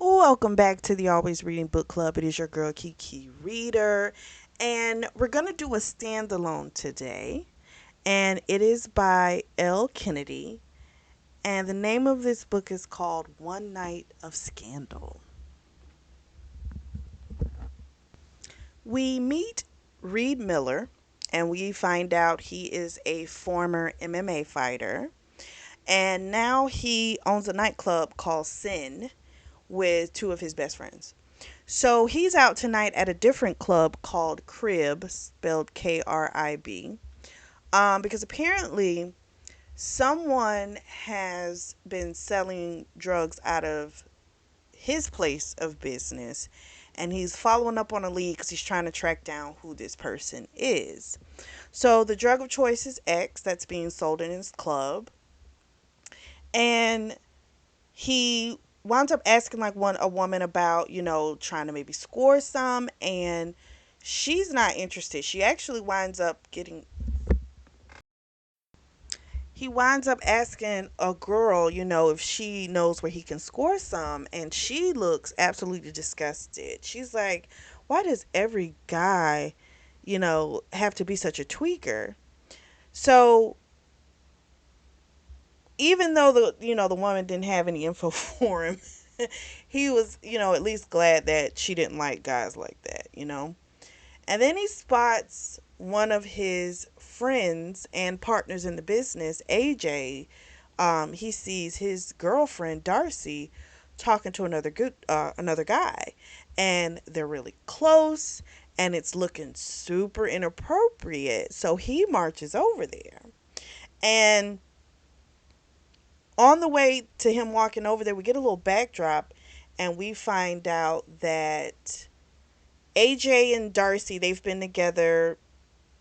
Welcome back to the Always Reading Book Club. It is your girl Kiki Reader, and we're going to do a standalone today, and it is by Elle Kennedy, and the name of this book is called One Night of Scandal. We meet Reed Miller, and we find out he is a former MMA fighter, and now he owns a nightclub called Sin with two of his best friends. So he's out tonight at a different club called Crib, spelled Krib, because apparently someone has been selling drugs out of his place of business, and he's following up on a lead because he's trying to track down who this person is. So the drug of choice is X that's being sold in his club, and he winds up asking like a woman about trying to maybe score some, and she's not interested. She actually winds up getting he winds up asking a girl, if she knows where he can score some, and she looks absolutely disgusted. She's like, why does every guy have to be such a tweaker? So even though the woman didn't have any info for him, he was at least glad that she didn't like guys like that. And then he spots one of his friends and partners in the business, AJ. He sees his girlfriend Darcy talking to another guy, and they're really close, and it's looking super inappropriate. So he marches over there, and on the way to him walking over there, we get a little backdrop, and we find out that AJ and Darcy, they've been together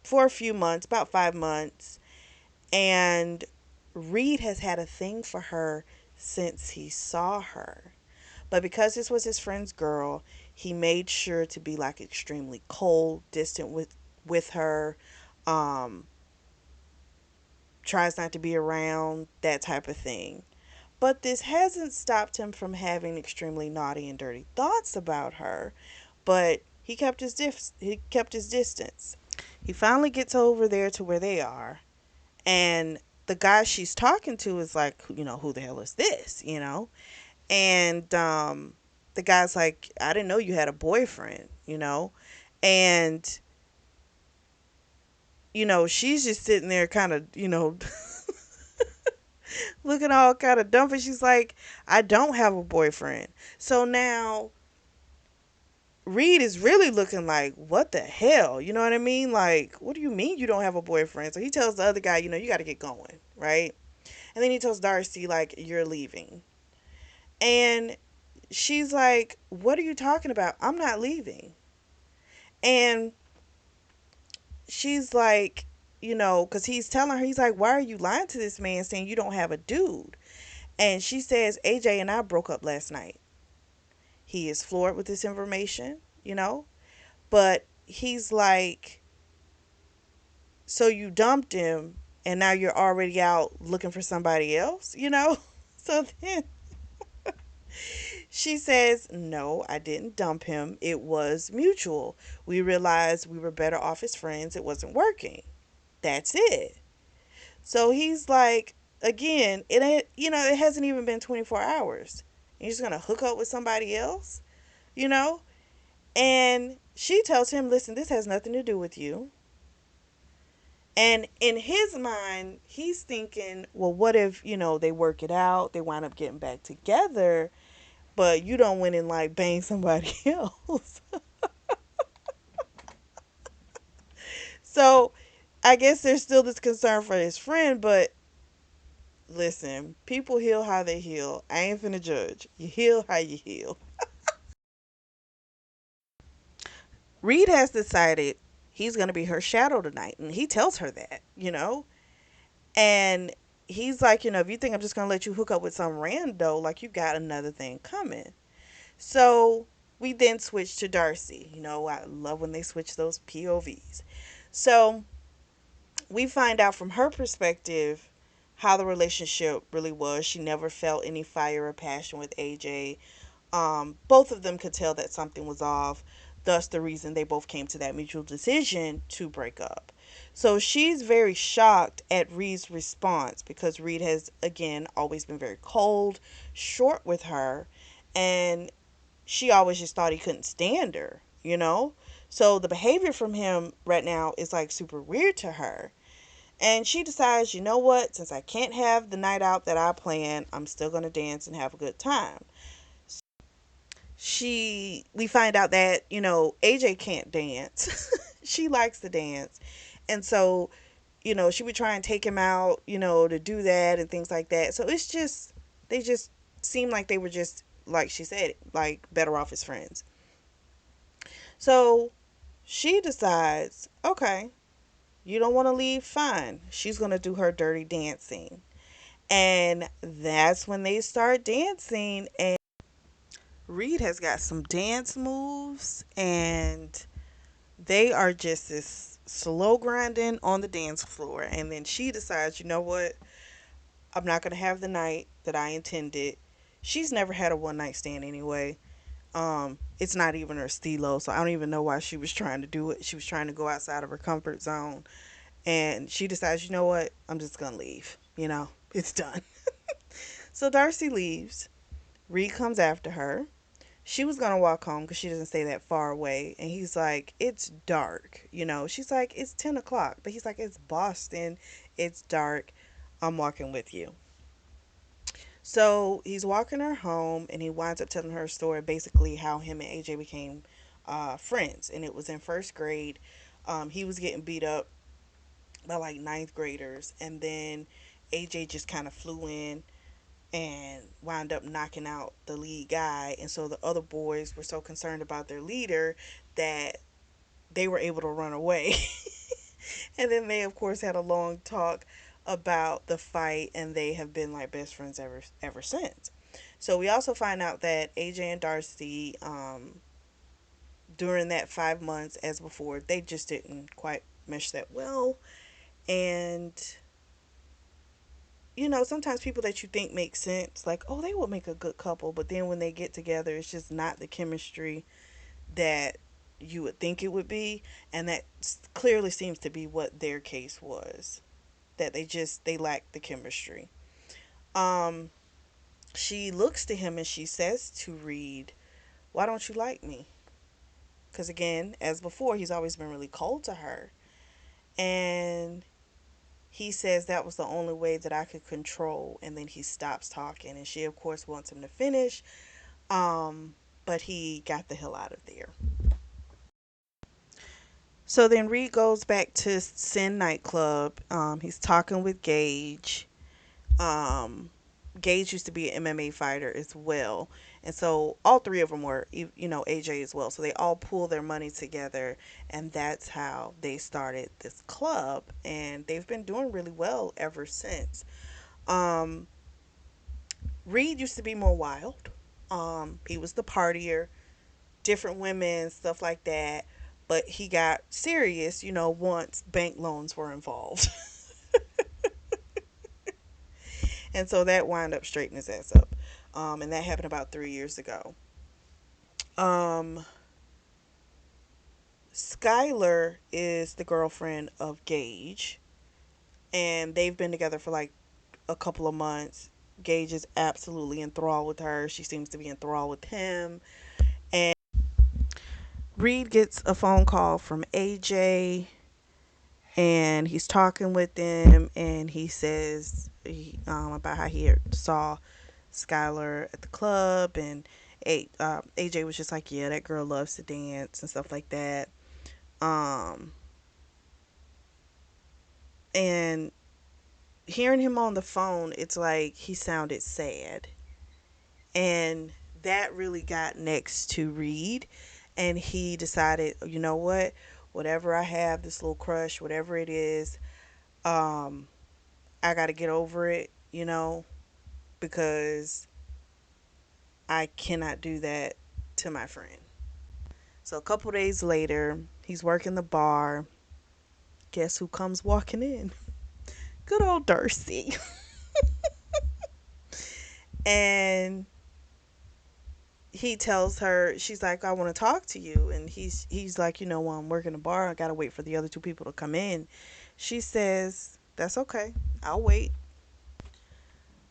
for a few months, about 5 months, and Reed has had a thing for her since he saw her. But because this was his friend's girl, he made sure to be like extremely cold, distant with her. Um, Tries not to be around, that type of thing. But this hasn't stopped him from having extremely naughty and dirty thoughts about her. But he kept his distance. He finally gets over there to where they are, and the guy she's talking to is like, who the hell is this? And the guy's like, I didn't know you had a boyfriend. And she's just sitting there kind of, looking all kind of dumb, and she's like, I don't have a boyfriend. So now Reed is really looking like, what the hell? You know what I mean? Like, what do you mean you don't have a boyfriend? So he tells the other guy, you got to get going, right? And then he tells Darcy, like, you're leaving. And she's like, what are you talking about? I'm not leaving. And she's like, because he's telling her, he's like, why are you lying to this man saying you don't have a dude? And she says, AJ and I broke up last night. He is floored with this information. But he's like, so you dumped him and now you're already out looking for somebody else? So then she says, no, I didn't dump him. It was mutual. We realized we were better off as friends. It wasn't working. That's it. So he's like, again, it hasn't even been 24 hours. You're just going to hook up with somebody else, you know? And she tells him, listen, this has nothing to do with you. And in his mind, he's thinking, well, what if, they work it out, they wind up getting back together, but you don't went and like bang somebody else. So I guess there's still this concern for his friend, but listen, people heal how they heal. I ain't finna judge. You heal how you heal. Reed has decided he's gonna be her shadow tonight, and he tells her that. And he's like, if you think I'm just gonna let you hook up with some rando, like you got another thing coming. So we then switch to Darcy. I love when they switch those POVs. So we find out from her perspective how the relationship really was. She never felt any fire or passion with AJ. Both of them could tell that something was off, thus the reason they both came to that mutual decision to break up. So she's very shocked at Reed's response because Reed has, again, always been very cold, short with her, and she always just thought he couldn't stand her, you know? So the behavior from him right now is like super weird to her. And she decides, you know what, since I can't have the night out that I plan, I'm still going to dance and have a good time. We find out that, AJ can't dance. She likes to dance. And so, she would try and take him out, to do that and things like that. So it's just, they just seem like they were just, like she said, like better off as friends. So she decides, okay, you don't want to leave? Fine. She's going to do her dirty dancing. And that's when they start dancing. And Reed has got some dance moves. And they are just this slow grinding on the dance floor. And then she decides, you know what? I'm not going to have the night that I intended. She's never had a one night stand anyway. It's not even her stilo, so I don't even know why she was trying to do it. She was trying to go outside of her comfort zone. And she decides, you know what? I'm just going to leave. It's done. So Darcy leaves. Reed comes after her. She was going to walk home because she doesn't stay that far away. And he's like, it's dark. She's like, it's 10 o'clock. But he's like, it's Boston. It's dark. I'm walking with you. So he's walking her home and he winds up telling her a story, basically how him and AJ became friends. And it was in first grade. He was getting beat up by like ninth graders. And then AJ just kind of flew in and wound up knocking out the lead guy. And so the other boys were so concerned about their leader that they were able to run away. And then they, of course, had a long talk about the fight, and they have been like best friends ever since. So we also find out that AJ and Darcy, during that 5 months as before, they just didn't quite mesh that well. And sometimes people that you think make sense, like, oh, they would make a good couple, but then when they get together, it's just not the chemistry that you would think it would be. And that clearly seems to be what their case was, that they lack the chemistry. Um, she looks to him and she says to Reed, "Why don't you like me?" Because again, as before, he's always been really cold to her, and he says that was the only way that I could control. And then he stops talking, and she, of course, wants him to finish. Um, but he got the hell out of there. So then Reed goes back to Sin nightclub. He's talking with Gage. Um, Gage used to be an MMA fighter as well. And so all three of them were, AJ as well. So they all pool their money together. And that's how they started this club. And they've been doing really well ever since. Um, Reed used to be more wild. He was the partier, different women, stuff like that. But he got serious, once bank loans were involved. And so that wound up straightening his ass up. And that happened about 3 years ago. Um, Skylar is the girlfriend of Gage, and they've been together for like a couple of months. Gage is absolutely enthralled with her. She seems to be enthralled with him. And Reed gets a phone call from AJ, and he's talking with them, and he says about how he saw Skylar at the club, and AJ was just like, yeah, that girl loves to dance and stuff like that. Um, and hearing him on the phone, it's like he sounded sad. And that really got next to Reed. And he decided, you know what? Whatever I have, this little crush, whatever it is, um, I got to get over it, because I cannot do that to my friend. So a couple days later, he's working the bar. Guess who comes walking in? Good old Darcy. And he tells her, she's like, I want to talk to you. And he's like, while I'm working the bar, I got to wait for the other two people to come in. She says, that's okay. I'll wait.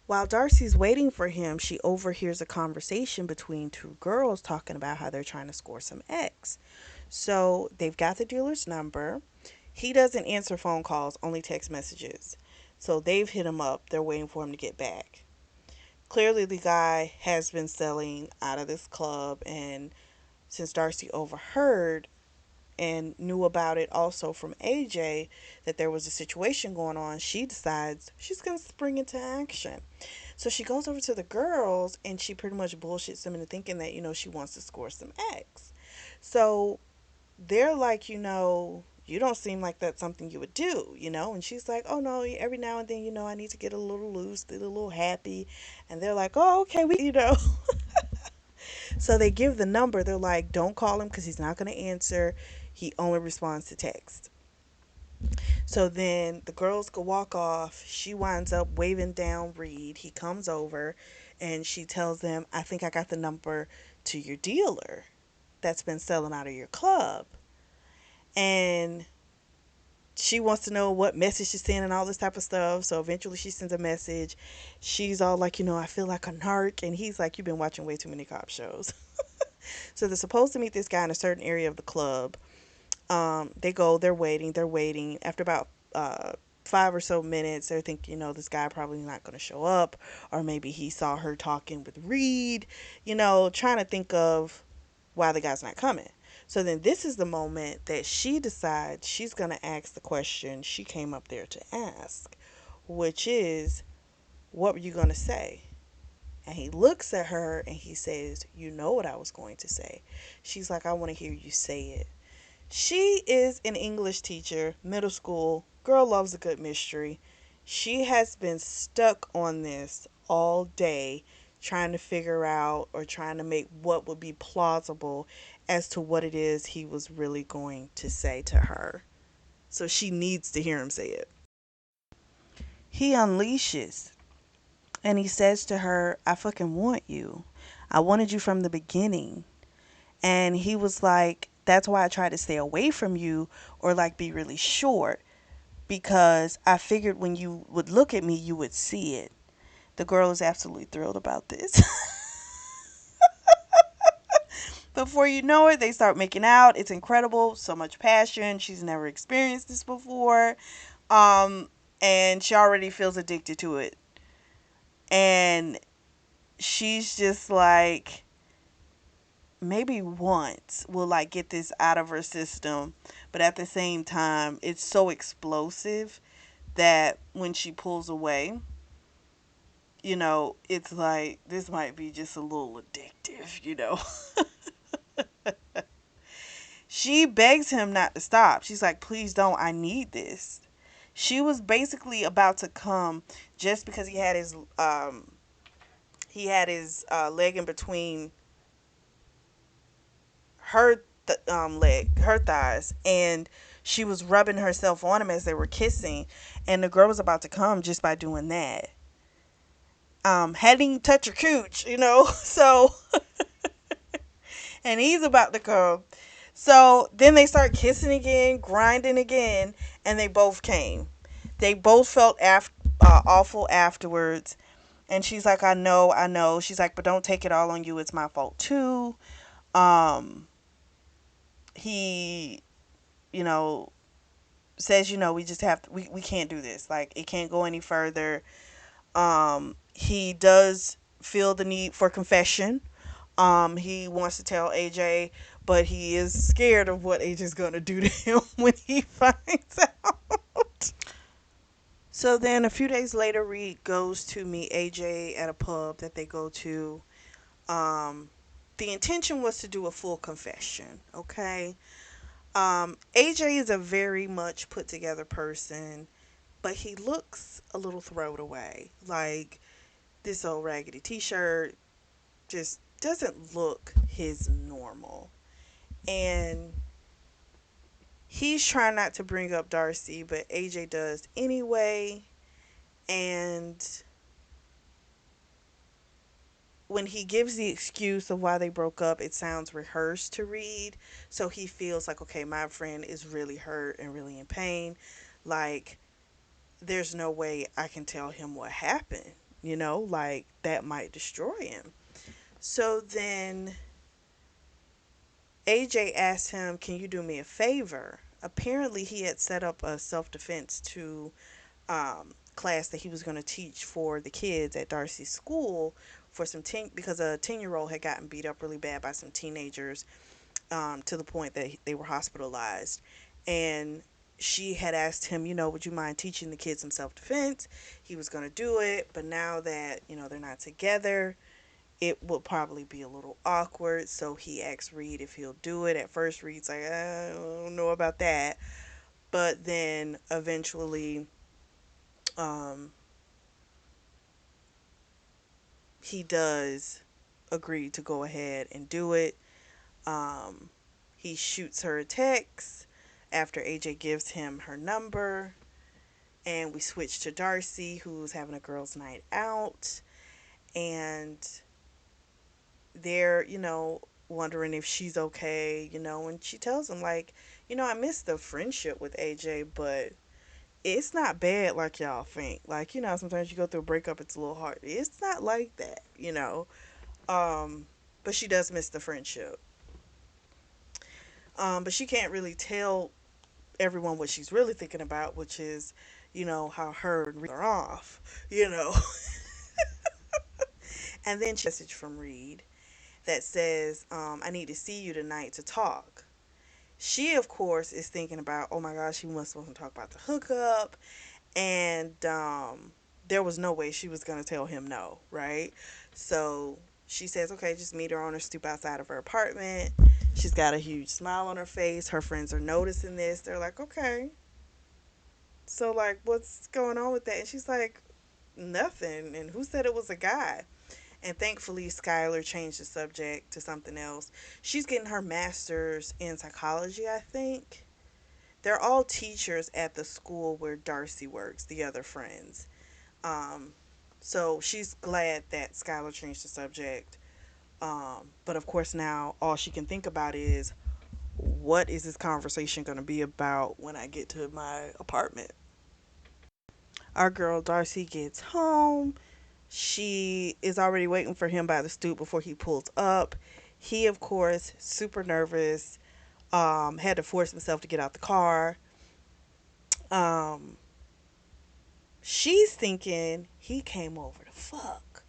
While Darcy's waiting for him, she overhears a conversation between two girls talking about how they're trying to score some X. So they've got the dealer's number. He doesn't answer phone calls, only text messages. So they've hit him up. They're waiting for him to get back. Clearly, the guy has been selling out of this club, and since Darcy overheard and knew about it also from AJ that there was a situation going on, she decides she's going to spring into action. So she goes over to the girls and she pretty much bullshits them into thinking that, she wants to score some X. So they're like, you don't seem like that's something you would do. And she's like, oh no, every now and then, I need to get a little loose, get a little happy. And they're like, oh, okay, we. So they give the number. They're like, don't call him because he's not going to answer. He only responds to text. So then the girls go walk off. She winds up waving down Reed. He comes over and she tells them, I think I got the number to your dealer that's been selling out of your club. And she wants to know what message she's sending and all this type of stuff. So eventually she sends a message. She's all like, I feel like a narc. And he's like, you've been watching way too many cop shows. So they're supposed to meet this guy in a certain area of the club. They go, they're waiting. After about 5 or so minutes, they're thinking, this guy probably not going to show up. Or maybe he saw her talking with Reed, trying to think of why the guy's not coming. So then this is the moment that she decides she's going to ask the question she came up there to ask, which is, what were you going to say? And he looks at her and he says, you know what I was going to say. She's like, I want to hear you say it. She is an English teacher, middle school. Girl loves a good mystery. She has been stuck on this all day, trying to figure out or trying to make what would be plausible as to what it is he was really going to say to her. So she needs to hear him say it. He unleashes and he says to her, I fucking want you. I wanted you from the beginning. And he was like, that's why I tried to stay away from you or like be really short, because I figured when you would look at me, you would see it. The girl is absolutely thrilled about this. Before you know it, they start making out. It's incredible. So much passion. She's never experienced this before. Um, and she already feels addicted to it. And she's just like, maybe once we'll like get this out of her system, but at the same time it's so explosive that when she pulls away, it's like this might be just a little addictive. She begs him not to stop. She's like, please don't, I need this. She was basically about to come just because he had his leg in between her thighs, and she was rubbing herself on him as they were kissing, and the girl was about to come just by doing that. Hadn't even touched her cooch. So, and he's about to come. So then they start kissing again, grinding again, and they both came. They both felt awful afterwards. And she's like, I know, I know. She's like, but don't take it all on you. It's my fault too. He, you know, says, we just have to, we can't do this. Like, it can't go any further. He does feel the need for confession. He wants to tell AJ, but he is scared of what AJ's gonna do to him when he finds out. So then a few days later, Reed goes to meet AJ at a pub that they go to. Um, the intention was to do a full confession, okay? AJ is a very much put together person, but he looks a little thrown away. Like, this old raggedy t-shirt just doesn't look his normal. And he's trying not to bring up Darcy, but AJ does anyway. And when he gives the excuse of why they broke up, it sounds rehearsed to Reed. So he feels like, okay, my friend is really hurt and really in pain. Like, there's no way I can tell him what happened. Like that might destroy him. So then AJ asked him, can you do me a favor? Apparently, he had set up a self defense to class that he was going to teach for the kids at Darcy's school for because a 10-year-old had gotten beat up really bad by some teenagers, to the point that they were hospitalized. And she had asked him, would you mind teaching the kids some self defense? He was going to do it, but now that, they're not together, it will probably be a little awkward. So he asked Reed if he'll do it. At first, Reed's like, I don't know about that. But then eventually, um, he does agree to go ahead and do it. Um, he shoots her a text after AJ gives him her number. And we switch to Darcy, who's having a girls' night out. And they're, wondering if she's okay, and she tells him, like, I miss the friendship with AJ, but it's not bad like y'all think. Like, sometimes you go through a breakup, it's a little hard. It's not like that. Um, but she does miss the friendship. But she can't really tell everyone what she's really thinking about, which is, how her and Reed are off, you know. And then she message from Reed that says, I need to see you tonight to talk. She, of course, is thinking about, oh my gosh, she must want to talk about the hookup. And there was no way she was going to tell him no, right? So she says, okay, just meet her on her stoop outside of her apartment. She's got a huge smile on her face. Her friends are noticing this. They're like, okay. So, like, what's going on with that? And she's like, nothing. And who said it was a guy? And thankfully, Skylar changed the subject to something else. She's getting her master's in psychology, I think. They're all teachers at the school where Darcy works, the other friends. Um, so she's glad that Skylar changed the subject. But of course, now all she can think about is, what is this conversation going to be about when I get to my apartment? Our girl Darcy gets home. She is already waiting for him by the stoop before he pulls up. He, of course, super nervous, had to force himself to get out the car. Um, she's thinking he came over to fuck.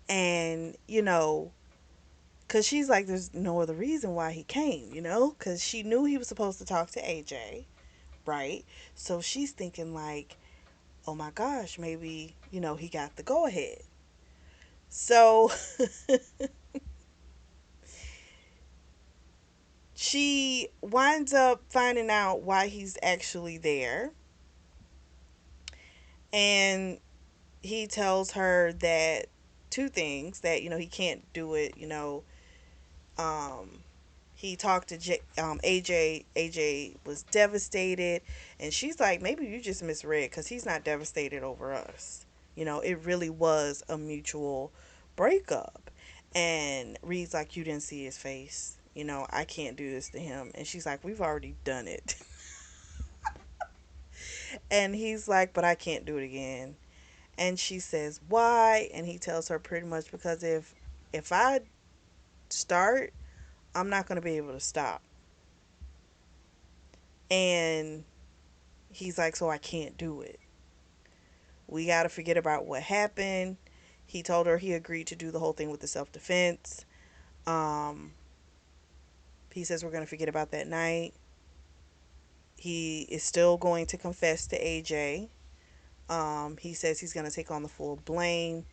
And, because she's like, there's no other reason why he came, because she knew he was supposed to talk to AJ, right? So she's thinking, like, oh my gosh, maybe, he got the go ahead. So she winds up finding out why he's actually there. And he tells her that two things, that, he can't do it, um, he talked to AJ. AJ was devastated. And she's like, maybe you just misread, because he's not devastated over us. It really was a mutual breakup. And Reed's like, you didn't see his face. I can't do this to him. And she's like, we've already done it. And he's like, but I can't do it again. And she says, why? And he tells her, pretty much because if I start, I'm not going to be able to stop. And he's like, so I can't do it. We got to forget about what happened. He told her he agreed to do the whole thing with the self defense. Um, he says we're going to forget about that night. He is still going to confess to AJ. He says he's going to take on the full blame.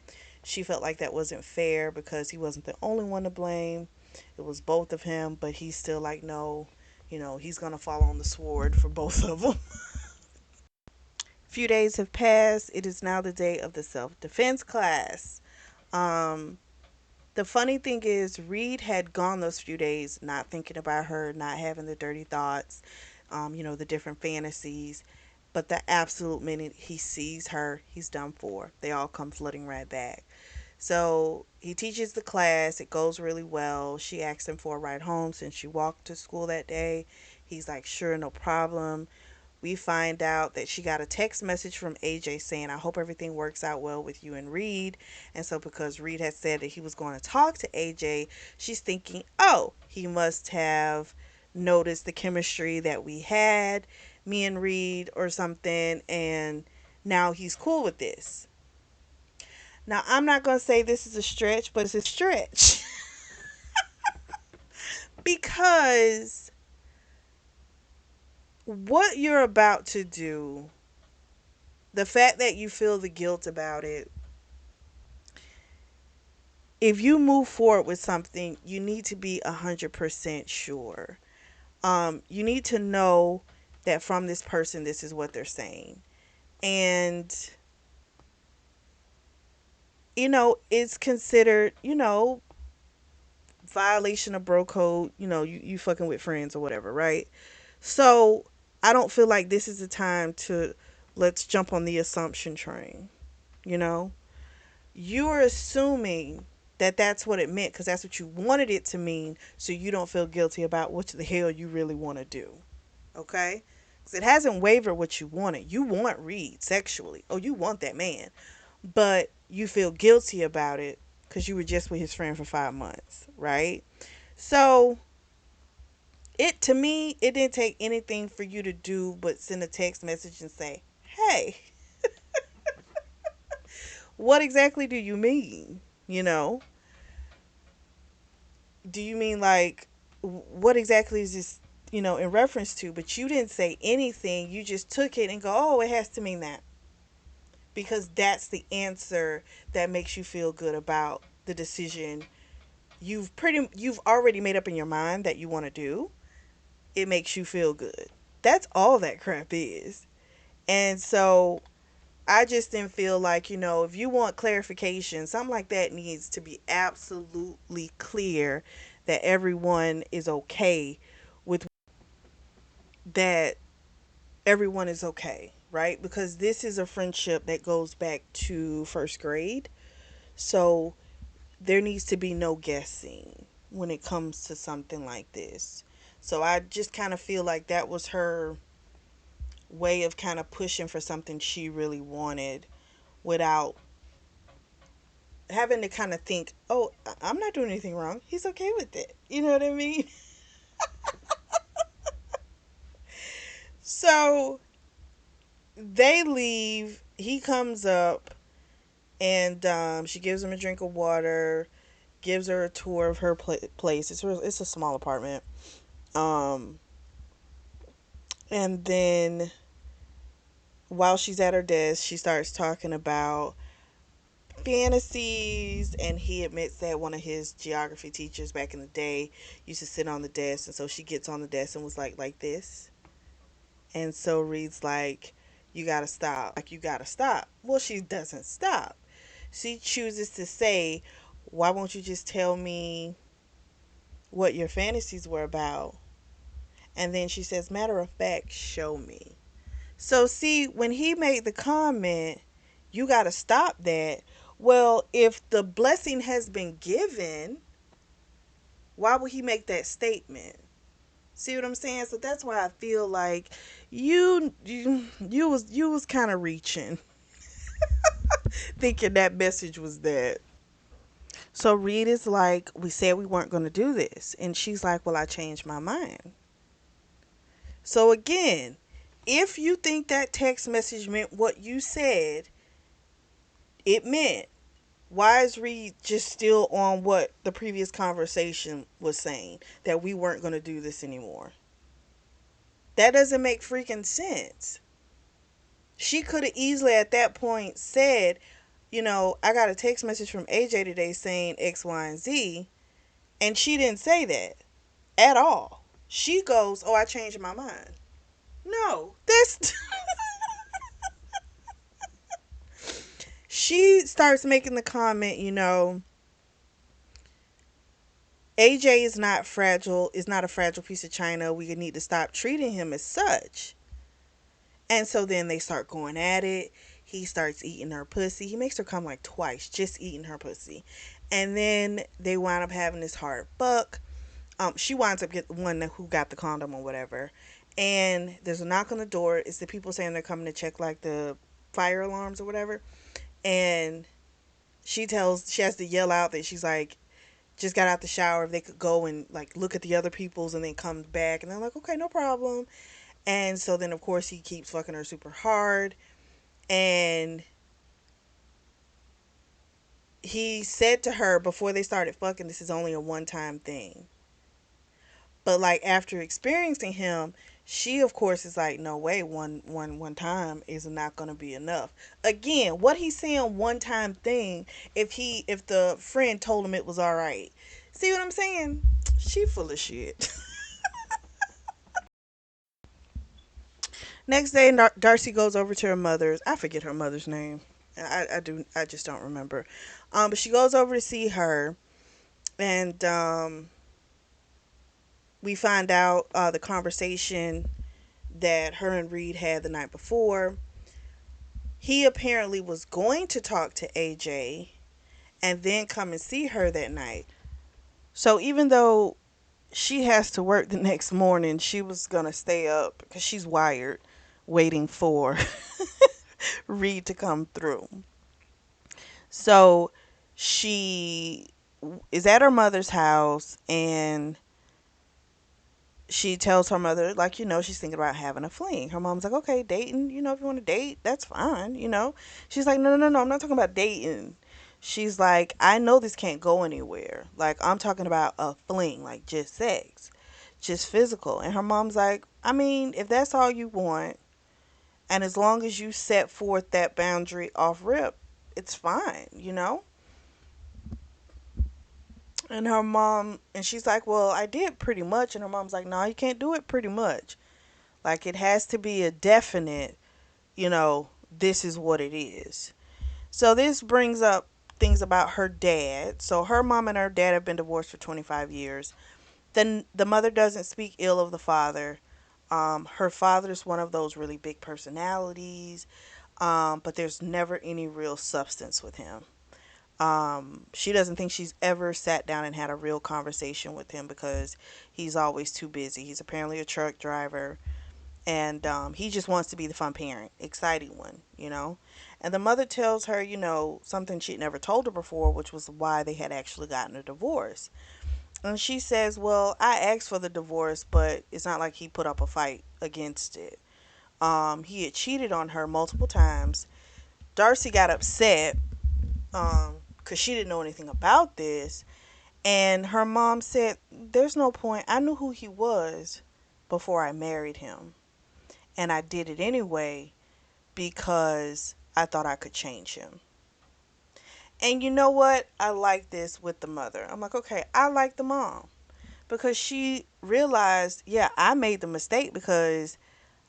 She felt like that wasn't fair because he wasn't the only one to blame. It was both of him, but he's still like, no, he's going to fall on the sword for both of them. A few days have passed. It is now the day of the self defense class. Um, the funny thing is, Reed had gone those few days not thinking about her, not having the dirty thoughts, the different fantasies. But the absolute minute he sees her, he's done for. They all come flooding right back. So he teaches the class. It goes really well. She asks him for a ride home since she walked to school that day. He's like, sure, no problem. We find out that she got a text message from AJ saying, I hope everything works out well with you and Reed. And so, because Reed had said that he was going to talk to AJ, she's thinking, oh, he must have noticed the chemistry that we had, me and Reed, or something. And now he's cool with this. Now, I'm not going to say this is a stretch, but it's a stretch. Because what you're about to do, the fact that you feel the guilt about it, if you move forward with something, you need to be 100% sure. You need to know that from this person, this is what they're saying. And, it's considered, violation of bro code, you fucking with friends or whatever, right? So I don't feel like this is the time to let's jump on the assumption train, you know? You're assuming that that's what it meant because that's what you wanted it to mean, so you don't feel guilty about what the hell you really want to do. Okay? Because it hasn't wavered what you wanted. You want Reed sexually. Oh, you want that man. But you feel guilty about it because you were just with his friend for 5 months, right? So it to me, it didn't take anything for you to do but send a text message and say, hey, what exactly do you mean? You know? Do you mean like what exactly is this, in reference to? But you didn't say anything. You just took it and go, oh, it has to mean that. Because that's the answer that makes you feel good about the decision you've already made up in your mind that you want to do. It makes you feel good. That's all that crap is. And so I just didn't feel like, if you want clarification, something like that needs to be absolutely clear that everyone is okay with that. Everyone is okay, right? Because this is a friendship that goes back to first grade. So there needs to be no guessing when it comes to something like this. So I just kind of feel like that was her way of kind of pushing for something she really wanted without having to kind of think, oh, I'm not doing anything wrong. He's okay with it. You know what I mean? So they leave. He comes up and she gives him a drink of water, gives her a tour of her place. It's a small apartment. Um, and then while she's at her desk, she starts talking about fantasies, and he admits that one of his geography teachers back in the day used to sit on the desk, and so she gets on the desk and was like this. And so Reed's like, you gotta stop. Like, you gotta stop. Well, she doesn't stop. She chooses to say, why won't you just tell me what your fantasies were about? And then she says, matter of fact, show me. So, see, when he made the comment, you got to stop that. Well, if the blessing has been given, why would he make that statement? See what I'm saying? So that's why I feel like you was kind of reaching, thinking that message was that. So Reed is like, we said we weren't going to do this, and she's like, well, I changed my mind. So again, if you think that text message meant what you said it meant, why is Reed just still on what the previous conversation was saying, that we weren't going to do this anymore? That doesn't make freaking sense. She could have easily at that point said, I got a text message from AJ today saying X, Y, and Z, and she didn't say that at all. She goes, oh, I changed my mind. No, that's she starts making the comment, AJ is not fragile, is not a fragile piece of china. We need to stop treating him as such. And so then they start going at it. He starts eating her pussy. He makes her come like twice, just eating her pussy. And then they wind up having this hard fuck. She winds up getting the one who got the condom or whatever. And there's a knock on the door. It's the people saying they're coming to check like the fire alarms or whatever. And she has to yell out that she's like, just got out the shower. If they could go and like look at the other people's and then come back. And they're like, okay, no problem. And so then of course he keeps fucking her super hard. And he said to her before they started fucking, this is only a one time thing. But like after experiencing him, she of course is like, no way, one time is not gonna be enough. Again, what he's saying one time thing, if the friend told him it was alright. See what I'm saying? She full of shit. Next day, Darcy goes over to her mother's. I forget her mother's name. I just don't remember. But she goes over to see her, and we find out the conversation that her and Reed had the night before. He apparently was going to talk to AJ and then come and see her that night. So even though she has to work the next morning, she was going to stay up because she's wired, waiting for Reed to come through. So she is at her mother's house, and she tells her mother, like, she's thinking about having a fling. Her mom's like, okay, dating, if you want to date, that's fine. She's like, no, no, no, no, I'm not talking about dating. She's like, I know this can't go anywhere. Like, I'm talking about a fling, like just sex, just physical. And her mom's like, I mean, if that's all you want, and as long as you set forth that boundary off rip, it's fine. And she's like, well, I did pretty much. And her mom's like, no, you can't do it pretty much. Like, it has to be a definite, this is what it is. So this brings up things about her dad. So her mom and her dad have been divorced for 25 years. Then the mother doesn't speak ill of the father. Her father's one of those really big personalities, but there's never any real substance with him. She doesn't think she's ever sat down and had a real conversation with him because he's always too busy. He's apparently a truck driver, and he just wants to be the fun parent, exciting one. And the mother tells her, something she'd never told her before, which was why they had actually gotten a divorce. And she says, well, I asked for the divorce, but it's not like he put up a fight against it. He had cheated on her multiple times. Darcy got upset because she didn't know anything about this. And her mom said, there's no point. I knew who he was before I married him. And I did it anyway because I thought I could change him. And you know what? I like this with the mother. I'm like, okay, I like the mom because she realized, yeah, I made the mistake because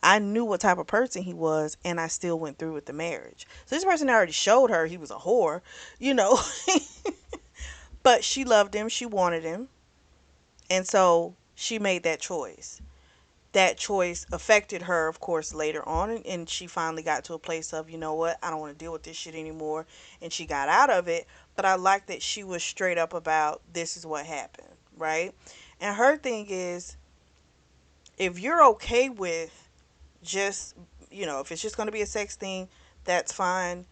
I knew what type of person he was and I still went through with the marriage. So this person already showed her he was a whore, you know. But she loved him, she wanted him, and so she made that choice. That choice affected her, of course, later on, and she finally got to a place of, you know what, I don't want to deal with this shit anymore, and she got out of it. But I like that she was straight up about this is what happened, right? And her thing is, if you're okay with just, if it's just going to be a sex thing, that's fine.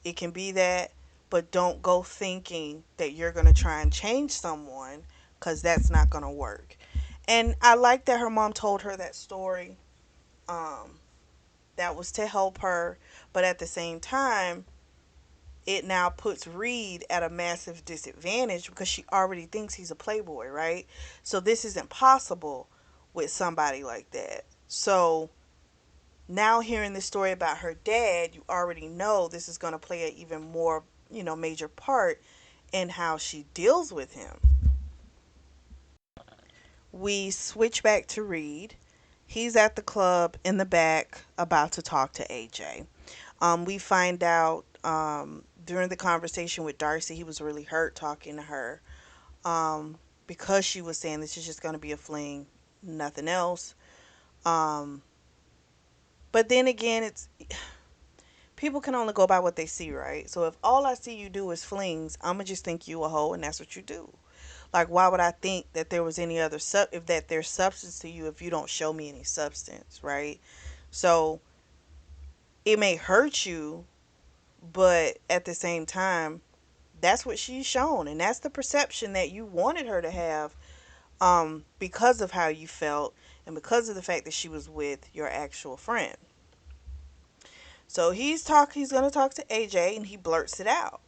It can be that, but don't go thinking that you're going to try and change someone because that's not going to work. And I like that her mom told her that story. Um, that was to help her, but at the same time, it now puts Reed at a massive disadvantage because she already thinks he's a playboy, right? So this isn't possible with somebody like that. So now hearing this story about her dad, you already know this is going to play an even more, major part in how she deals with him. We switch back to Reed. He's at the club in the back about to talk to AJ. We find out during the conversation with Darcy, he was really hurt talking to her because she was saying this is just going to be a fling, nothing else. Um, but then again, people can only go by what they see, right? So if all I see you do is flings, I'm gonna just think you a hoe, and that's what you do. Like, why would I think that there was any other if that there's substance to you if you don't show me any substance, right? So it may hurt you, but at the same time, that's what she's shown, and that's the perception that you wanted her to have, because of how you felt and because of the fact that she was with your actual friend. So he's gonna talk to AJ, and he blurts it out.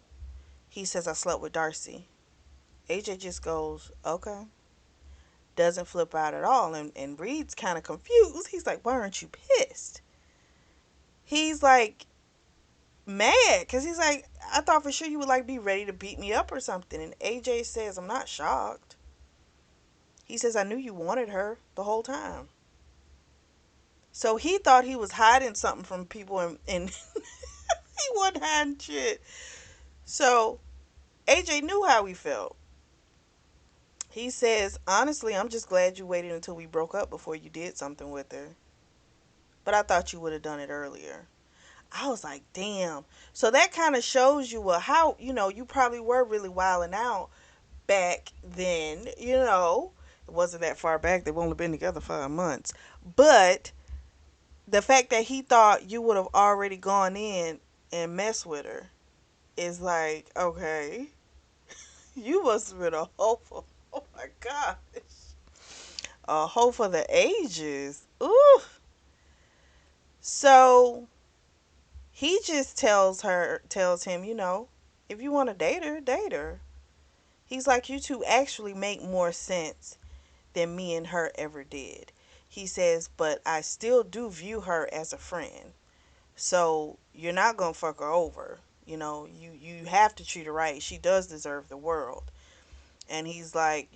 He says, I slept with Darcy. AJ just goes, okay. Doesn't flip out at all. And Reed's kind of confused. He's like, why aren't you pissed? He's like mad because he's like, I thought for sure you would like be ready to beat me up or something. And AJ says, I'm not shocked. He says, I knew you wanted her the whole time. So he thought he was hiding something from people, and he wasn't hiding shit. So AJ knew how he felt. He says, honestly, I'm just glad you waited until we broke up before you did something with her. But I thought you would have done it earlier. I was like, damn. So that kind of shows you, well, how, you probably were really wilding out back then, It wasn't that far back. They've only been together 5 months. But the fact that he thought you would have already gone in and messed with her is like, okay, you must have been a hoe for, oh my gosh, a hoe for the ages. Ooh. So he just tells him, if you want to date her, date her. He's like, you two actually make more sense than me and her ever did. He says, but I still do view her as a friend. So you're not gonna fuck her over. You have to treat her right. She does deserve the world. And he's like,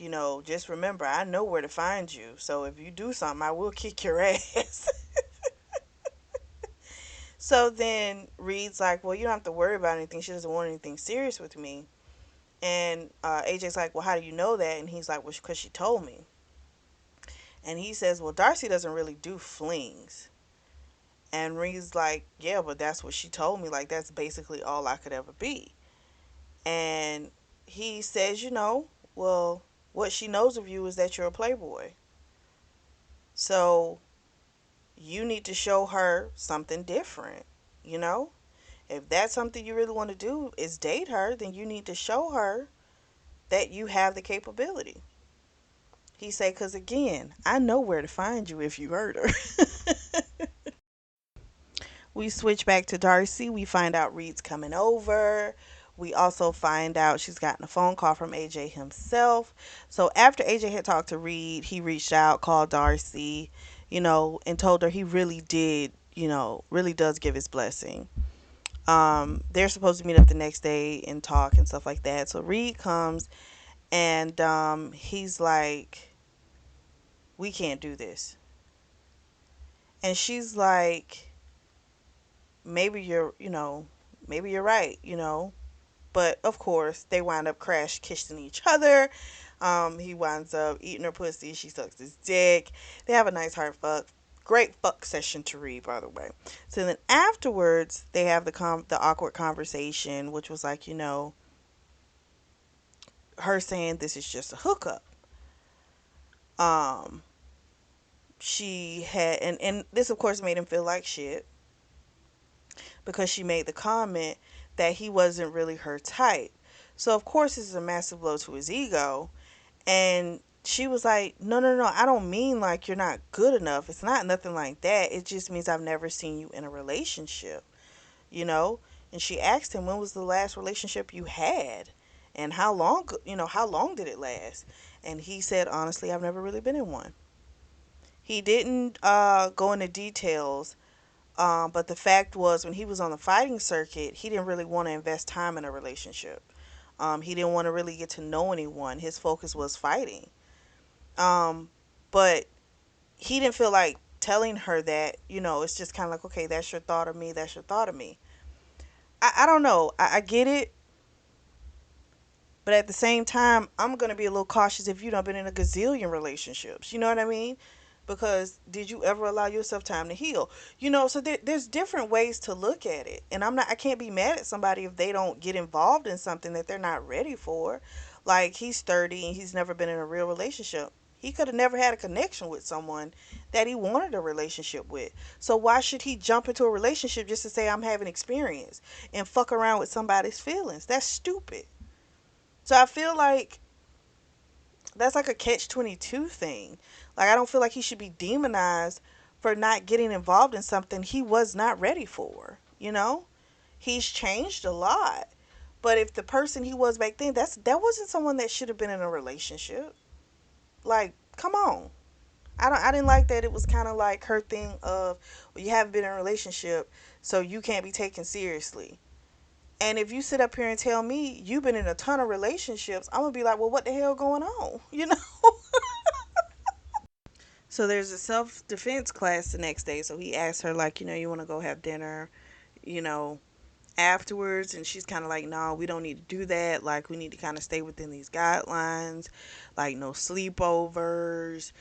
just remember, I know where to find you. So if you do something, I will kick your ass. So then Reed's like, well, you don't have to worry about anything. She doesn't want anything serious with me. And AJ's like, well, how do you know that? And he's like, well, because she told me. And he says, well, Darcy doesn't really do flings. And Reed's like, yeah, but that's what she told me. Like, that's basically all I could ever be. And he says, well, what she knows of you is that you're a playboy. So you need to show her something different, you know? If that's something you really want to do is date her, then you need to show her that you have the capability. He said, because again, I know where to find you if you hurt her. We switch back to Darcy. We find out Reed's coming over. We also find out she's gotten a phone call from AJ himself. So after AJ had talked to Reed, he reached out, called Darcy, and told her he really did, really does give his blessing. They're supposed to meet up the next day and talk and stuff like that. So Reed comes, and he's like, we can't do this. And she's like, maybe maybe you're right, But of course, they wind up crash kissing each other. He winds up eating her pussy. She sucks his dick. They have a nice hard fuck. Great fuck session to read, by the way. So then afterwards, they have the awkward conversation, which was like, her saying this is just a hookup. Um, she had, and this of course made him feel like shit because she made the comment that he wasn't really her type. So of course this is a massive blow to his ego. And she was like, no, no, no, I don't mean like you're not good enough. It's not nothing like that. It just means I've never seen you in a relationship, you know? And she asked him, when was the last relationship you had? And how long did it last? And he said, honestly, I've never really been in one. He didn't go into details, but the fact was, when he was on the fighting circuit, he didn't really want to invest time in a relationship. He didn't want to really get to know anyone. His focus was fighting. Um, but he didn't feel like telling her that, it's just kind of like, okay, that's your thought of me. That's your thought of me. I don't know. I get it. But at the same time, I'm going to be a little cautious if you've been in a gazillion relationships. You know what I mean? because did you ever allow yourself time to heal? So there's different ways to look at it. And I can't be mad at somebody if they don't get involved in something that they're not ready for. Like, he's 30 and he's never been in a real relationship. He could have never had a connection with someone that he wanted a relationship with. So why should he jump into a relationship just to say I'm having experience and fuck around with somebody's feelings? That's stupid. So I feel like that's like a catch 22 thing. Like, I don't feel like he should be demonized for not getting involved in something he was not ready for. He's changed a lot. But if the person he was back then, that wasn't someone that should have been in a relationship. Like, come on. I didn't like that. It was kind of like her thing of, well, you haven't been in a relationship, so you can't be taken seriously. And if you sit up here and tell me you've been in a ton of relationships, I'm gonna be like, well, what the hell going on? So there's a self defense class the next day. So he asked her, like, you want to go have dinner, you know, afterwards. And she's kind of like, no, we don't need to do that. Like, we need to kind of stay within these guidelines, like, no sleepovers,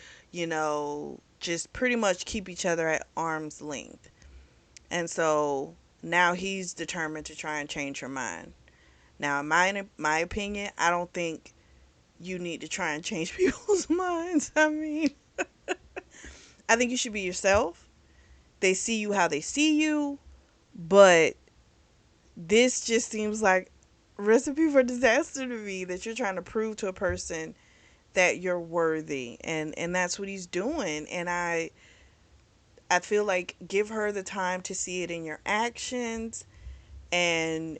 just pretty much keep each other at arm's length. And so now he's determined to try and change her mind. Now, in my opinion, I don't think you need to try and change people's minds. I mean, I think you should be yourself. They see you how they see you, but this just seems like recipe for disaster to me, that you're trying to prove to a person that you're worthy, and that's what he's doing. And I feel like, give her the time to see it in your actions. And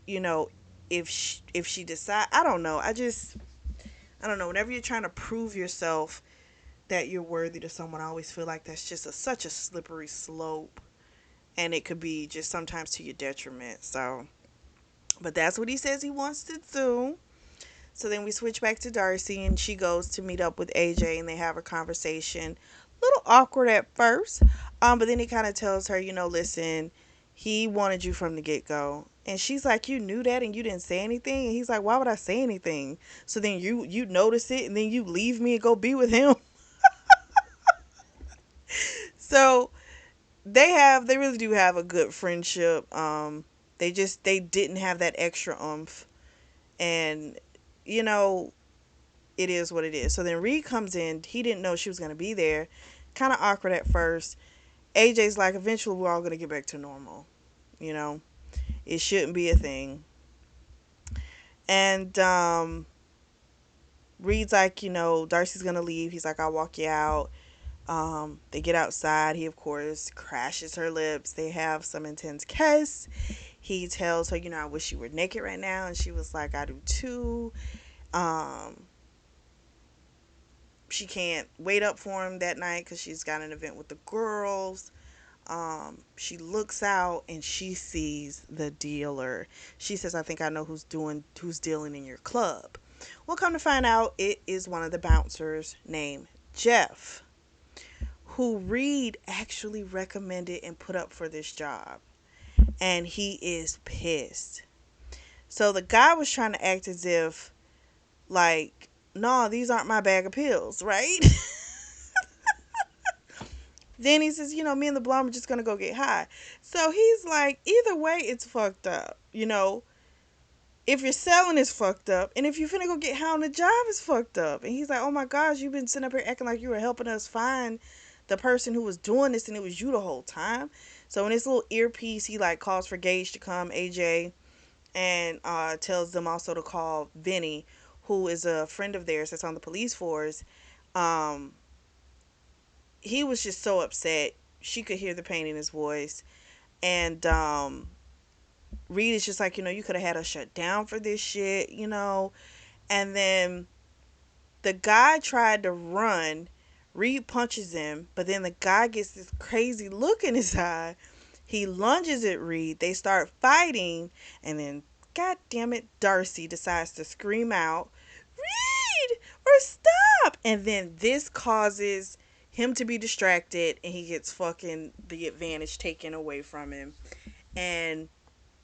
you know if she decide, I don't know, I don't know, whenever you're trying to prove yourself that you're worthy to someone, I always feel like that's just such a slippery slope, and it could be just sometimes to your detriment. So, but that's what he says he wants to do. So then we switch back to Darcy, and she goes to meet up with AJ, and they have a conversation. A little awkward at first, but then he kind of tells her, listen, he wanted you from the get go. And she's like, you knew that and you didn't say anything? And he's like, why would I say anything? So then you notice it and then you leave me and go be with him. So they really do have a good friendship. They didn't have that extra oomph. And you know, it is what it is. So then Reed comes in. He didn't know she was going to be there. Kind of awkward at first. AJ's like, eventually we're all going to get back to normal. You know, it shouldn't be a thing. And Reed's like, Darcy's going to leave. He's like, I'll walk you out. They get outside. He, of course, crashes her lips. They have some intense kiss. He tells her, I wish you were naked right now. And she was like, I do too. Um, she can't wait up for him that night because she's got an event with the girls. She looks out and she sees the dealer. She says, I think I know who's dealing in your club. Well, come to find out, it is one of the bouncers named Jeff, who Reed actually recommended and put up for this job. And he is pissed. So the guy was trying to act as if, like, no, these aren't my bag of pills, right? Then he says, me and the blonde are just going to go get high. So he's like, either way, it's fucked up. If you're selling, it's fucked up. And if you finna go get high on the job, it's fucked up. And he's like, oh my gosh, you've been sitting up here acting like you were helping us find the person who was doing this, and it was you the whole time. So in this little earpiece, he like calls for Gage to come, AJ, and tells them also to call Vinny, who is a friend of theirs that's on the police force. Um, he was just so upset. She could hear the pain in his voice. And Reed is just like, you could have had us shut down for this shit. And then the guy tried to run. Reed punches him, but then the guy gets this crazy look in his eye. He lunges at Reed. They start fighting, and then, god damn it, Darcy decides to scream out, Reed, or stop! And then this causes him to be distracted, and he gets fucking the advantage taken away from him. And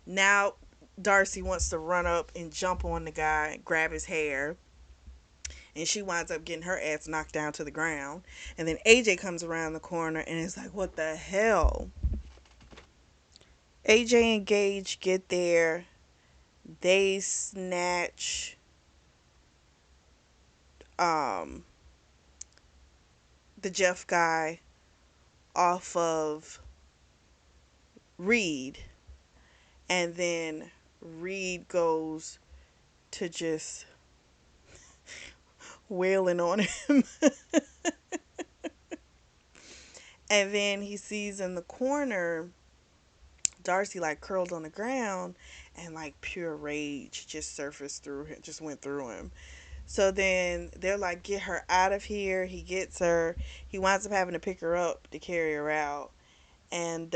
now Darcy wants to run up and jump on the guy, grab his hair. and she winds up getting her ass knocked down to the ground. And then AJ comes around the corner and it's like, what the hell? AJ and Gage get there. They snatch um the Jeff guy off of Reed, and then Reed goes to just wailing on him. And then he sees in the corner Darcy like curled on the ground, and like pure rage just surfaced through him, just went through him. So then they're like, get her out of here. He gets her. He winds up having to pick her up to carry her out. And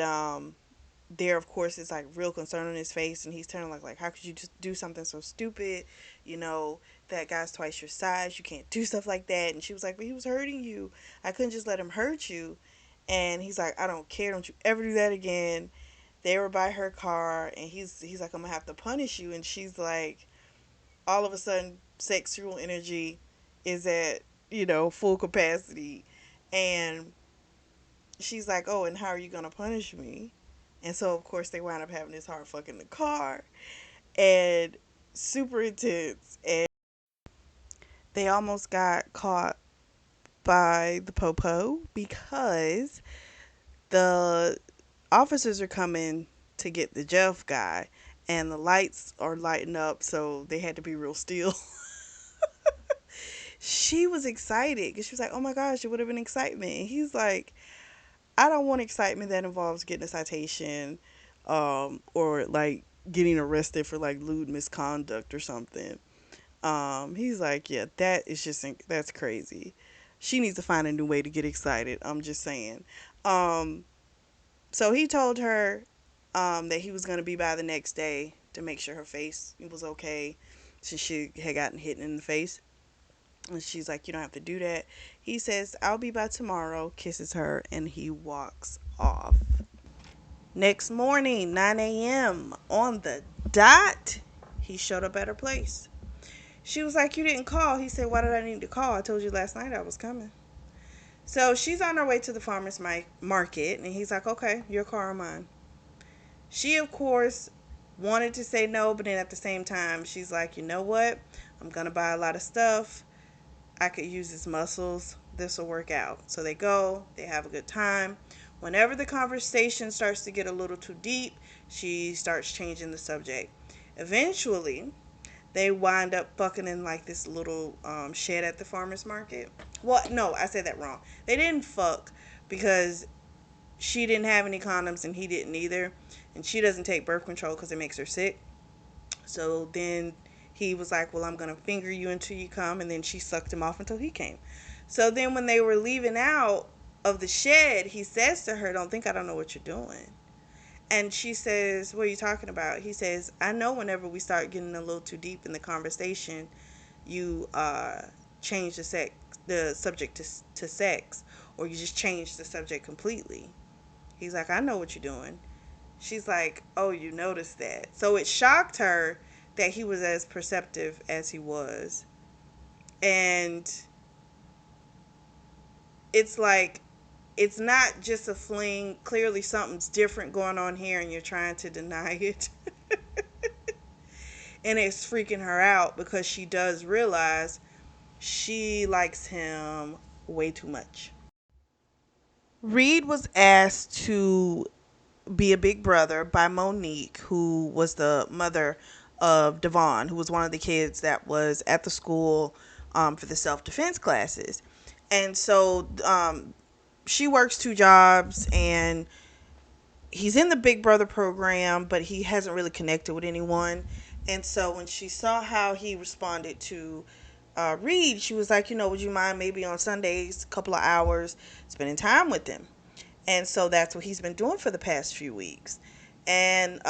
there, of course, is like real concern on his face, and he's turning like, how could you just do something so stupid? You know, that guy's twice your size. You can't do stuff like that. And she was like, but he was hurting you. I couldn't just let him hurt you. And he's like, I don't care. Don't you ever do that again. They were by her car, and he's like, I'm gonna have to punish you. And she's like, all of a sudden, sexual energy is at full capacity, and she's like, oh, and how are you gonna punish me? And so of course they wind up having this hard fuck in the car, and super intense, and they almost got caught by the popo because the officers are coming to get the Jeff guy, and the lights are lighting up, so they had to be real still. She was excited because she was like, oh my gosh, it would have been excitement. And he's like, I don't want excitement that involves getting a citation, or like getting arrested for like lewd misconduct or something. He's like, yeah, that's crazy. She needs to find a new way to get excited. I'm just saying. Um, so he told her that he was going to be by the next day to make sure her face was okay, since she had gotten hit in the face. And she's like, you don't have to do that. He says, I'll be by tomorrow, kisses her, and he walks off. Next morning, 9 a.m., on the dot, he showed up at her place. She was like, you didn't call. He said, why did I need to call? I told you last night I was coming. So she's on her way to the farmer's market, and he's like, okay, your car or mine. She, of course, wanted to say no, but then at the same time, she's like, you know what? I'm going to buy a lot of stuff. I could use his muscles. This will work out. So they go, they have a good time. Whenever the conversation starts to get a little too deep, she starts changing the subject. Eventually, they wind up fucking in like this little shed at the farmer's market. Well, no, I said that wrong. They didn't fuck because she didn't have any condoms and he didn't either. And she doesn't take birth control because it makes her sick. So then he was like, well, I'm going to finger you until you come. And then she sucked him off until he came. So then when they were leaving out of the shed, he says to her, don't think I don't know what you're doing. And she says, what are you talking about? He says, I know whenever we start getting a little too deep in the conversation, you change the subject to sex, or you just change the subject completely. He's like, I know what you're doing. She's like, oh, you noticed that. So it shocked her that he was as perceptive as he was. And it's like, it's not just a fling. Clearly something's different going on here and you're trying to deny it. And it's freaking her out because she does realize she likes him way too much. Reed was asked to be a big brother by Monique, who was the mother of Devon, who was one of the kids that was at the school for the self-defense classes. And so she works two jobs, and he's in the big brother program, but he hasn't really connected with anyone. And so when she saw how he responded to Reed, she was like, would you mind maybe on Sundays, a couple of hours, spending time with him? And so that's what he's been doing for the past few weeks. And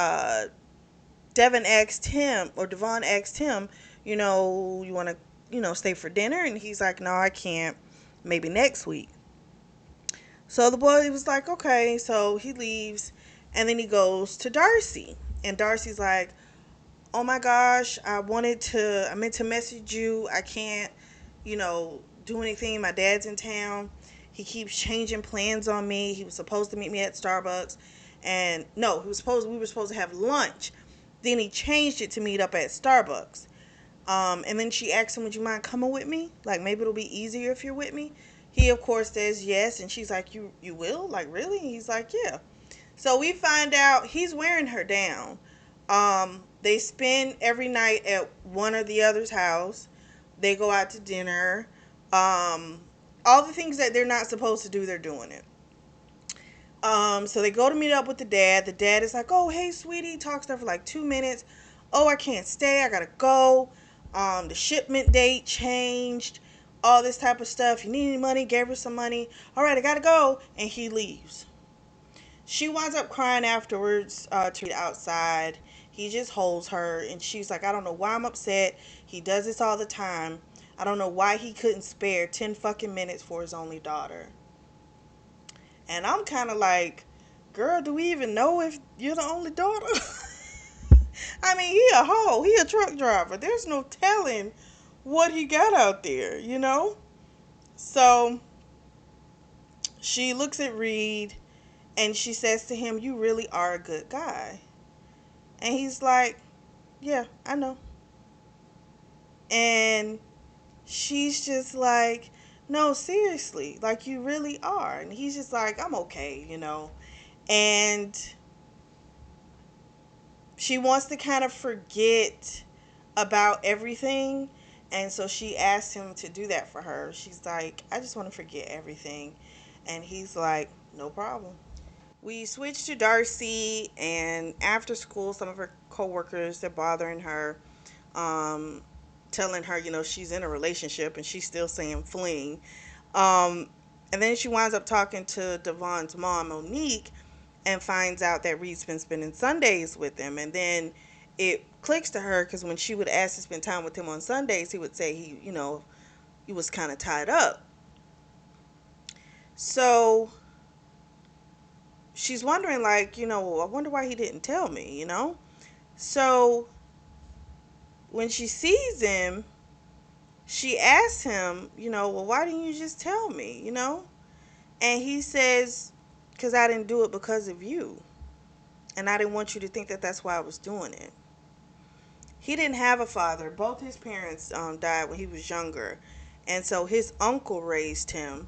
Devon asked him, you want to, stay for dinner? And he's like, no, I can't. Maybe next week. So the boy was like, okay. So he leaves, and then he goes to Darcy. And Darcy's like, oh my gosh, I meant to message you. I can't, do anything. My dad's in town. He keeps changing plans on me. He was supposed to meet me at Starbucks. And no, we were supposed to have lunch. Then he changed it to meet up at Starbucks. And then she asked him, "Would you mind coming with me? Like, maybe it'll be easier if you're with me." He, of course, says yes. And she's like, "You will? Like, really?" And he's like, "Yeah." So we find out he's wearing her down. They spend every night at one or the other's house. They go out to dinner. Um, all the things that they're not supposed to do, they're doing it. So they go to meet up with the dad. The dad is like, "Oh, hey, sweetie," talks to her for like 2 minutes. "Oh, I can't stay. I gotta go. The shipment date changed. All this type of stuff. You need any money?" Gave her some money. "All right, I gotta go," and he leaves. She winds up crying afterwards to outside. He just holds her, and she's like, "I don't know why I'm upset. He does this all the time. I don't know why he couldn't spare 10 fucking minutes for his only daughter." And I'm kind of like, girl, do we even know if you're the only daughter? I mean, he a hoe. He a truck driver. There's no telling what he got out there, you know? So she looks at Reed and she says to him, "You really are a good guy." And he's like, "Yeah, I know." And she's just like, "No, seriously, like you really are." And he's just like, "I'm okay." And she wants to kind of forget about everything. And so she asked him to do that for her. She's like, "I just want to forget everything." And he's like, "No problem." We switch to Darcy, and after school, some of her coworkers, they're bothering her, um, telling her, she's in a relationship, and she's still saying fling. Um, and then she winds up talking to Devon's mom, Monique, and finds out that Reed's been spending Sundays with him. And then it clicks to her because when she would ask to spend time with him on Sundays, he would say he was kind of tied up. So she's wondering, like, I wonder why he didn't tell me. So when she sees him, she asks him, "Well, why didn't you just tell me?" And he says, "Because I didn't do it because of you. And I didn't want you to think that that's why I was doing it." He didn't have a father. Both his parents died when he was younger. And so his uncle raised him.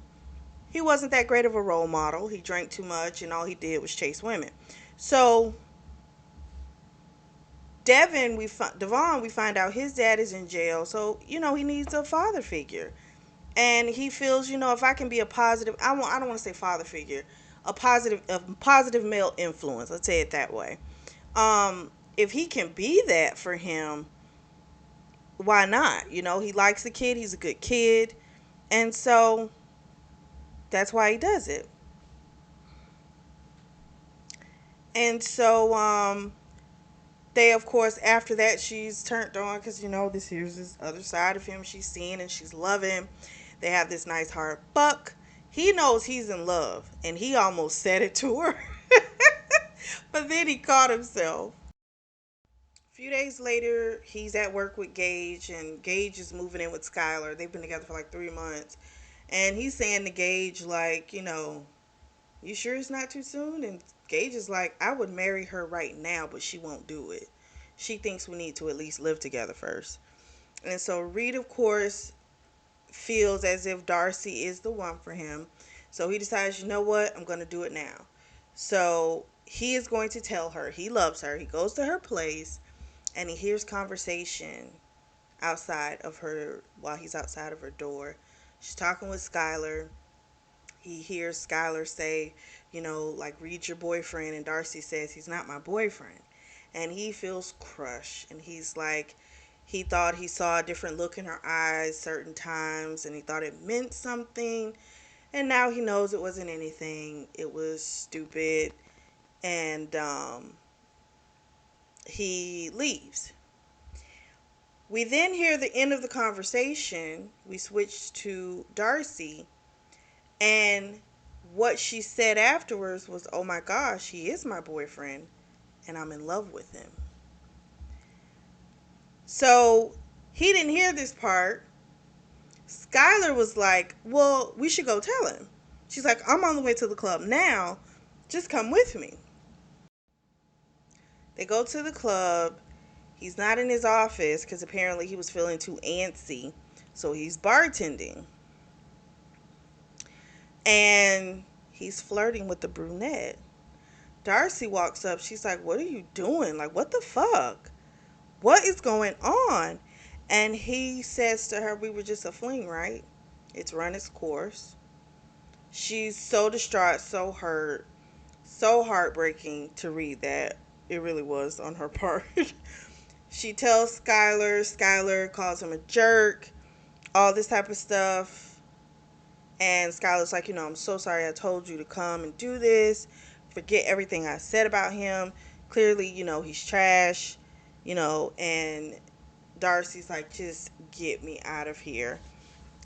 He wasn't that great of a role model. He drank too much, and all he did was chase women. So Devon, we find out his dad is in jail. So, he needs a father figure. And he feels, if I can be a positive, I don't want to say father figure, a positive male influence. Let's say it that way. If he can be that for him, why not? He likes the kid. He's a good kid. And so that's why he does it. And so they, of course, after that, she's turned on because, this here's this other side of him she's seeing and she's loving. They have this nice hard buck. He knows he's in love and he almost said it to her. But then he caught himself. A few days later, he's at work with Gage, and Gage is moving in with Skylar. They've been together for like 3 months. And he's saying to Gage, like, "You sure it's not too soon?" And Gage is like, "I would marry her right now, but she won't do it. She thinks we need to at least live together first." And so Reed, of course, feels as if Darcy is the one for him. So he decides, "You know what? I'm going to do it now." So he is going to tell her he loves her. He goes to her place and he hears conversation outside of her while he's outside of her door. She's talking with Skylar. He hears Skylar say, like, "Read your boyfriend," and Darcy says, "He's not my boyfriend." And he feels crushed, and he's like, he thought he saw a different look in her eyes certain times, and he thought it meant something, and now he knows it wasn't anything. It was stupid, and he leaves. We then hear the end of the conversation. We switch to Darcy, and what she said afterwards was, "Oh my gosh, he is my boyfriend and I'm in love with him." So he didn't hear this part. Skylar was like, well, we should go tell him. She's like, I'm on the way to the club now. Just come with me. They go to the club. He's not in his office because apparently he was feeling too antsy. So he's bartending. And he's flirting with the brunette. Darcy walks up. She's like, what are you doing? Like, what the fuck? What is going on? And he says to her, we were just a fling, right? It's run its course. She's so distraught, so hurt, so heartbreaking to read that. It really was on her part. She tells Skylar. Skylar calls him a jerk, all this type of stuff. And Skylar's like, I'm so sorry I told you to come and do this. Forget everything I said about him. Clearly, he's trash, and Darcy's like, just get me out of here.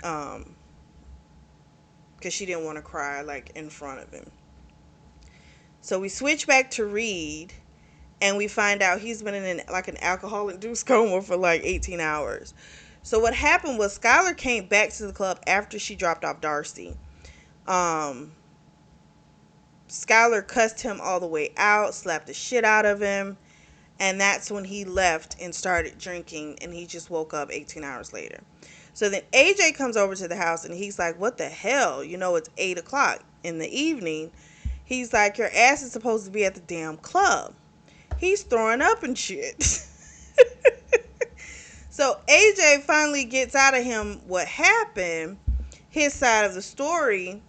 Because she didn't want to cry, like, in front of him. So we switch back to Reed, and we find out he's been in an alcohol-induced coma for like 18 hours. So what happened was Skylar came back to the club after she dropped off Darcy. Skylar cussed him all the way out, slapped the shit out of him, and that's when he left and started drinking, and he just woke up 18 hours later. So then AJ comes over to the house, and he's like, what the hell? It's 8 o'clock in the evening. He's like, your ass is supposed to be at the damn club. He's throwing up and shit. So AJ finally gets out of him what happened, his side of the story.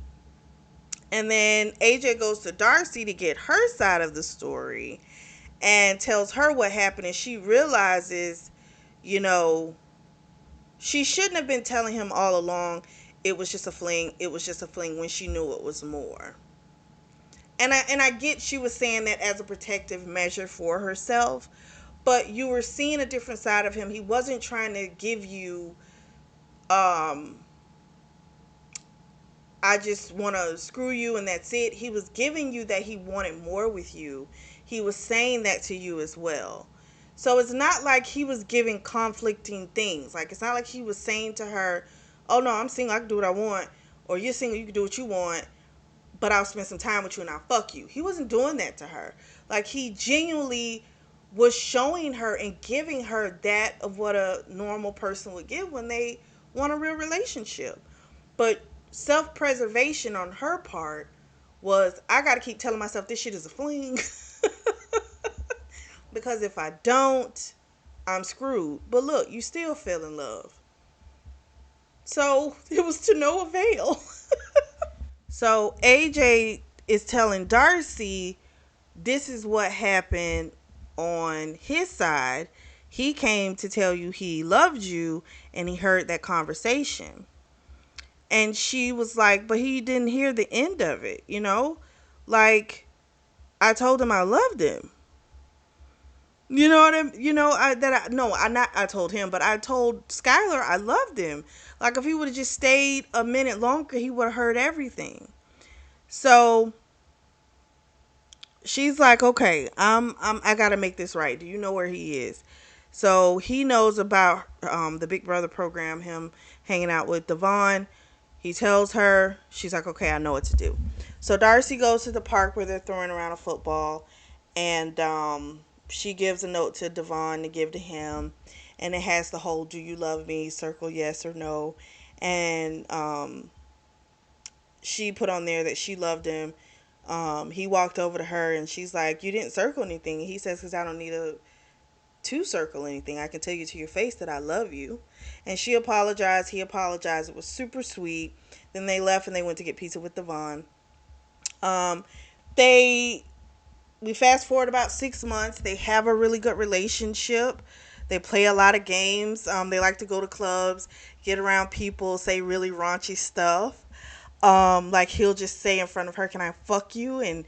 And then AJ goes to Darcy to get her side of the story and tells her what happened. And she realizes, she shouldn't have been telling him all along it was just a fling. It was just a fling when she knew it was more. And I get she was saying that as a protective measure for herself, but you were seeing a different side of him. He wasn't trying to give you, I just want to screw you and that's it. He was giving you that he wanted more with you. He was saying that to you as well. So it's not like he was giving conflicting things. Like, it's not like he was saying to her, oh no, I'm single, I can do what I want. Or you're single, you can do what you want. But I'll spend some time with you and I'll fuck you. He wasn't doing that to her. Like, he genuinely was showing her and giving her that of what a normal person would give when they want a real relationship. But self-preservation on her part was, I got to keep telling myself this shit is a fling. Because if I don't, I'm screwed. But look, you still fell in love. So it was to no avail. So AJ is telling Darcy this is what happened on his side. He came to tell you he loved you and he heard that conversation. And she was like, but he didn't hear the end of it, Like, I told him I loved him. You know what I mean? I told him, but I told Skylar I loved him. Like, if he would have just stayed a minute longer, he would have heard everything. So she's like, okay, I gotta make this right. Do you know where he is? So he knows about the Big Brother program, him hanging out with Devon. He tells her. She's like, okay, I know what to do. So Darcy goes to the park where they're throwing around a football, and she gives a note to Devon to give to him, and it has the whole "Do you love me?" circle yes or no, and she put on there that she loved him. He walked over to her and she's like, you didn't circle anything. He says, because I don't need to circle anything. I can tell you to your face that I love you. And she apologized. He apologized. It was super sweet. Then they left and they went to get pizza with Devon. We fast forward about 6 months. They have a really good relationship. They play a lot of games. They like to go to clubs, get around people, say really raunchy stuff. Like, he'll just say in front of her, can I fuck you? And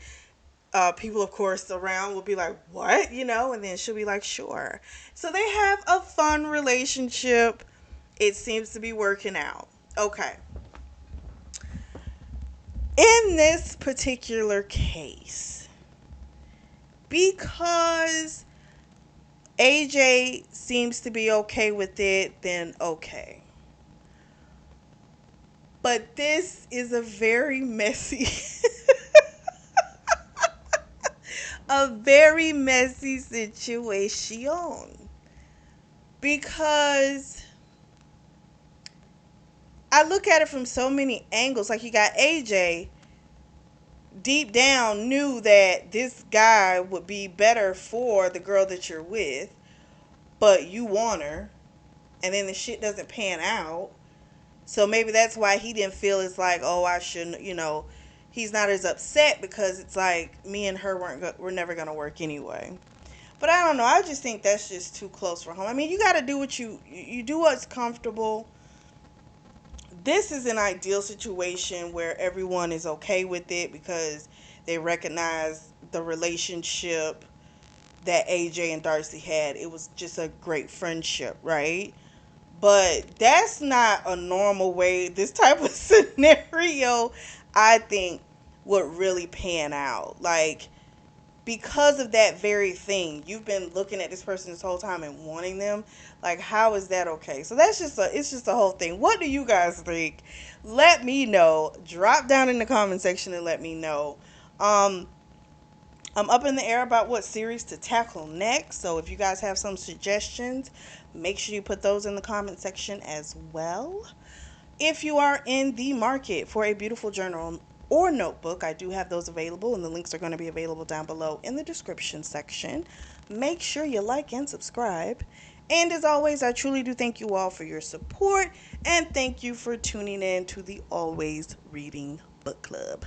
people, of course, around will be like, what? And then she'll be like, sure. So they have a fun relationship. It seems to be working out. Okay. In this particular case, because AJ seems to be okay with it, then okay. But this is a very messy, a very messy situation because I look at it from so many angles. Like you got AJ deep down knew that this guy would be better for the girl that you're with, but you want her, and then the shit doesn't pan out. So maybe that's why he didn't feel it's like, oh, I shouldn't, he's not as upset because it's like me and her we're never gonna work anyway. But I don't know. I just think that's just too close for home. I mean, you got to do what you do what's comfortable. This is an ideal situation where everyone is okay with it because they recognize the relationship that AJ and Darcy had. It was just a great friendship, right? But that's not a normal way. This type of scenario, I think, would really pan out. Like, because of that very thing, you've been looking at this person this whole time and wanting them. Like, how is that okay? So it's just a whole thing. What do you guys think? Let me know. Drop down in the comment section and let me know. Um, I'm up in the air about what series to tackle next. So if you guys have some suggestions, make sure you put those in the comment section as well. If you are in the market for a beautiful journal or notebook, I do have those available, and the links are going to be available down below in the description section. Make sure you like and subscribe. And as always, I truly do thank you all for your support, and thank you for tuning in to the Always Reading Book Club.